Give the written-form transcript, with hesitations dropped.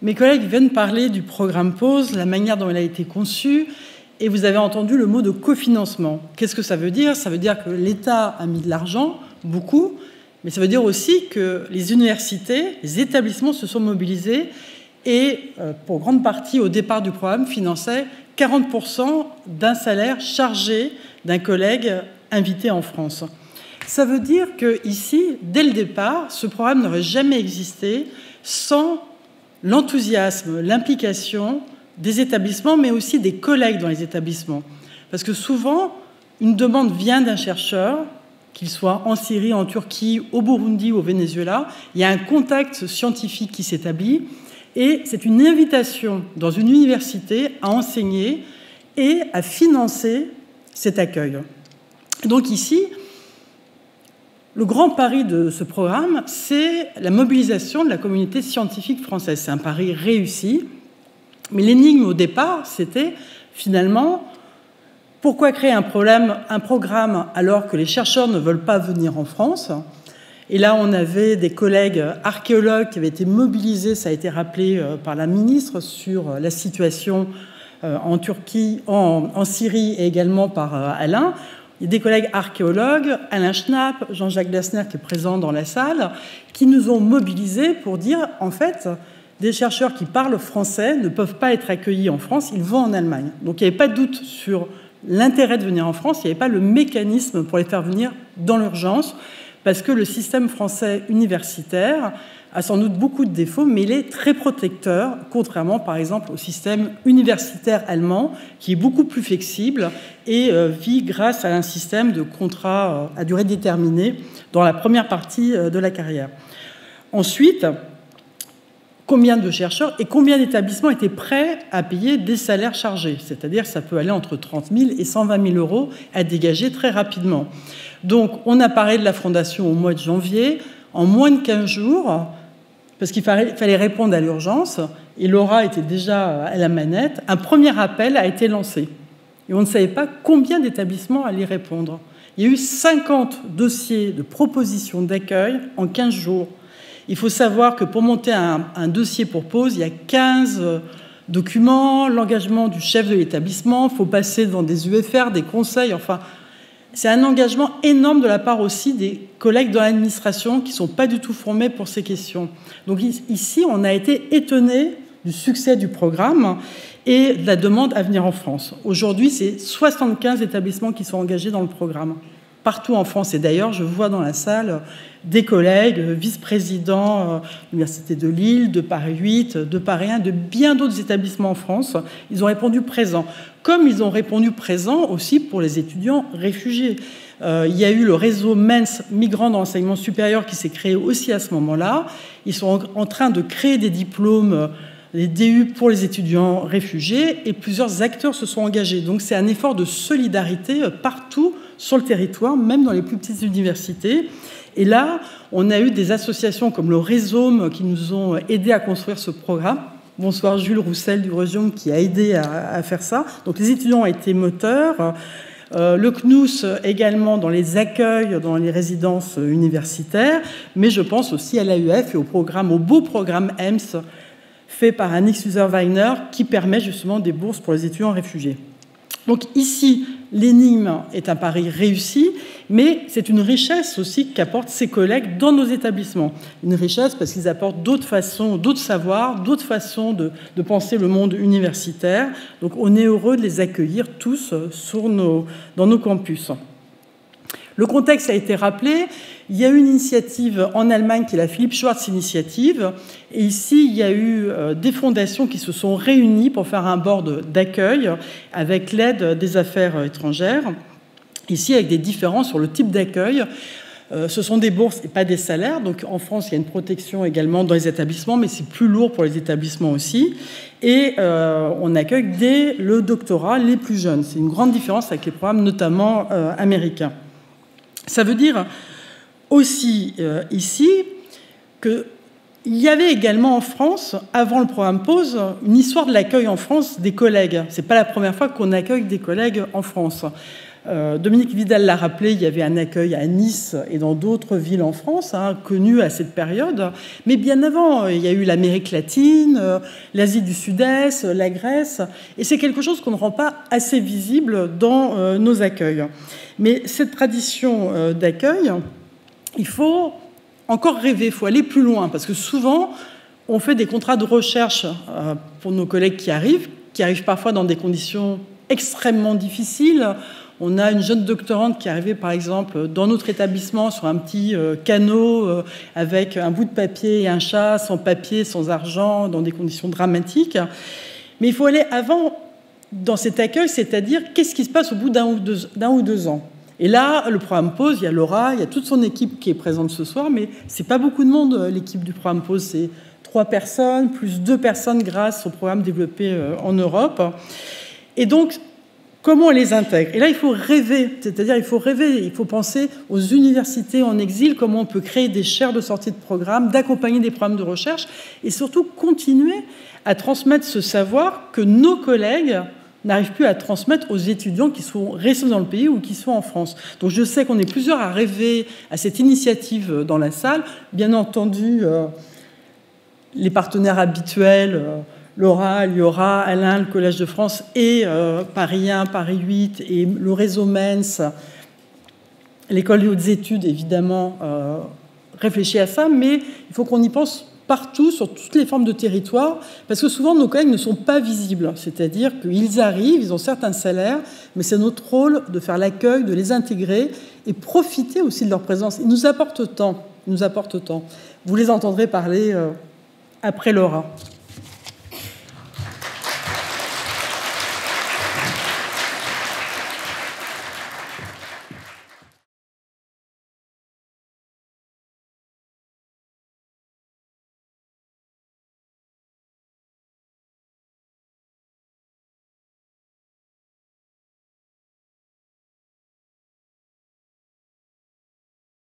Mes collègues viennent parler du programme PAUSE, la manière dont il a été conçu, et vous avez entendu le mot de cofinancement. Qu'est-ce que ça veut dire? Ça veut dire que l'État a mis de l'argent, beaucoup, mais ça veut dire aussi que les universités, les établissements se sont mobilisés et, pour grande partie, au départ du programme, finançaient 40% d'un salaire chargé d'un collègue invité en France. Ça veut dire qu'ici, dès le départ, ce programme n'aurait jamais existé sans l'enthousiasme, l'implication des établissements, mais aussi des collègues dans les établissements. Parce que souvent, une demande vient d'un chercheur, qu'il soit en Syrie, en Turquie, au Burundi ou au Venezuela. Il y a un contact scientifique qui s'établit et c'est une invitation dans une université à enseigner et à financer cet accueil. Donc ici, le grand pari de ce programme, c'est la mobilisation de la communauté scientifique française. C'est un pari réussi. Mais l'énigme au départ, c'était finalement pourquoi créer un programme alors que les chercheurs ne veulent pas venir en France? Et là, on avait des collègues archéologues qui avaient été mobilisés, ça a été rappelé par la ministre, sur la situation en Turquie, en Syrie et également par Alain. Il y a des collègues archéologues, Alain Schnapp, Jean-Jacques Blasner qui est présent dans la salle, qui nous ont mobilisés pour dire, en fait, des chercheurs qui parlent français ne peuvent pas être accueillis en France, ils vont en Allemagne. Donc il n'y avait pas de doute sur l'intérêt de venir en France, il n'y avait pas le mécanisme pour les faire venir dans l'urgence, parce que le système français universitaire a sans doute beaucoup de défauts, mais il est très protecteur, contrairement par exemple au système universitaire allemand, qui est beaucoup plus flexible et vit grâce à un système de contrat à durée déterminée dans la première partie de la carrière. Ensuite, combien de chercheurs et combien d'établissements étaient prêts à payer des salaires chargés? C'est-à-dire que ça peut aller entre 30 000 et 120 000 euros à dégager très rapidement. Donc, on a parlé de la Fondation au mois de janvier. En moins de 15 jours, parce qu'il fallait répondre à l'urgence, et Laura était déjà à la manette, un premier appel a été lancé. Et on ne savait pas combien d'établissements allaient répondre. Il y a eu 50 dossiers de propositions d'accueil en 15 jours. Il faut savoir que pour monter un dossier pour PAUSE, il y a 15 documents, l'engagement du chef de l'établissement, il faut passer devant des UFR, des conseils, enfin, c'est un engagement énorme de la part aussi des collègues dans l'administration qui ne sont pas du tout formés pour ces questions. Donc ici, on a été étonnés du succès du programme et de la demande à venir en France. Aujourd'hui, c'est 75 établissements qui sont engagés dans le programme, partout en France. Et d'ailleurs, je vois dans la salle des collègues, vice-présidents de l'Université de Lille, de Paris 8, de Paris 1, de bien d'autres établissements en France. Ils ont répondu présent, comme ils ont répondu présent aussi pour les étudiants réfugiés. Il y a eu le réseau MENS, Migrants dans l'enseignement supérieur, qui s'est créé aussi à ce moment-là. Ils sont en train de créer des diplômes, des DU pour les étudiants réfugiés, et plusieurs acteurs se sont engagés. Donc c'est un effort de solidarité partout sur le territoire, même dans les plus petites universités. Et là, on a eu des associations comme le Rhizome qui nous ont aidés à construire ce programme. Bonsoir Jules Roussel du Rhizome qui a aidé à faire ça. Donc les étudiants ont été moteurs. Le CNUS également dans les accueils, dans les résidences universitaires, mais je pense aussi à l'AUF et au beau programme EMS fait par Annick Suser-Weiner qui permet justement des bourses pour les étudiants réfugiés. Donc ici, l'énigme est un pari réussi, mais c'est une richesse aussi qu'apportent ces collègues dans nos établissements. Une richesse parce qu'ils apportent d'autres façons, d'autres savoirs, d'autres façons de penser le monde universitaire. Donc on est heureux de les accueillir tous dans nos campus. Le contexte a été rappelé. Il y a eu une initiative en Allemagne qui est la Philippe Schwartz Initiative. Et ici, il y a eu des fondations qui se sont réunies pour faire un board d'accueil avec l'aide des affaires étrangères. Ici, avec des différences sur le type d'accueil. Ce sont des bourses et pas des salaires. Donc en France, il y a une protection également dans les établissements, mais c'est plus lourd pour les établissements aussi. Et on accueille dès le doctorat les plus jeunes. C'est une grande différence avec les programmes notamment américains. Ça veut dire aussi ici qu'il y avait également en France, avant le programme PAUSE, une histoire de l'accueil en France des collègues. Ce n'est pas la première fois qu'on accueille des collègues en France. Dominique Vidal l'a rappelé, il y avait un accueil à Nice et dans d'autres villes en France, connues à cette période. Mais bien avant, il y a eu l'Amérique latine, l'Asie du Sud-Est, la Grèce. Et c'est quelque chose qu'on ne rend pas assez visible dans nos accueils. Mais cette tradition d'accueil, il faut encore rêver, il faut aller plus loin. Parce que souvent, on fait des contrats de recherche pour nos collègues qui arrivent parfois dans des conditions extrêmement difficiles. On a une jeune doctorante qui est arrivée, par exemple, dans notre établissement sur un petit canot avec un bout de papier et un chat, sans papier, sans argent, dans des conditions dramatiques. Mais il faut aller avant dans cet accueil, c'est-à-dire qu'est-ce qui se passe au bout d'un ou deux ans. Et là, le programme PAUSE, il y a Laura, il y a toute son équipe qui est présente ce soir, mais c'est pas beaucoup de monde, l'équipe du programme PAUSE. C'est 3 personnes, plus 2 personnes grâce au programme développé en Europe. Et donc, comment on les intègre? Et là, il faut rêver, c'est-à-dire il faut penser aux universités en exil, comment on peut créer des chaires de sortie de programme, d'accompagner des programmes de recherche, et surtout continuer à transmettre ce savoir que nos collègues n'arrivent plus à transmettre aux étudiants qui sont restés dans le pays ou qui sont en France. Donc je sais qu'on est plusieurs à rêver à cette initiative dans la salle. Bien entendu, les partenaires habituels, Laura, Liora, Alain, le Collège de France et Paris 1, Paris 8 et le réseau MENS, l'école des hautes études, évidemment, réfléchit à ça, mais il faut qu'on y pense partout, sur toutes les formes de territoire, parce que souvent nos collègues ne sont pas visibles, c'est-à-dire qu'ils arrivent, ils ont certains salaires, mais c'est notre rôle de faire l'accueil, de les intégrer et profiter aussi de leur présence. Ils nous apportent tant, Vous les entendrez parler après Laura.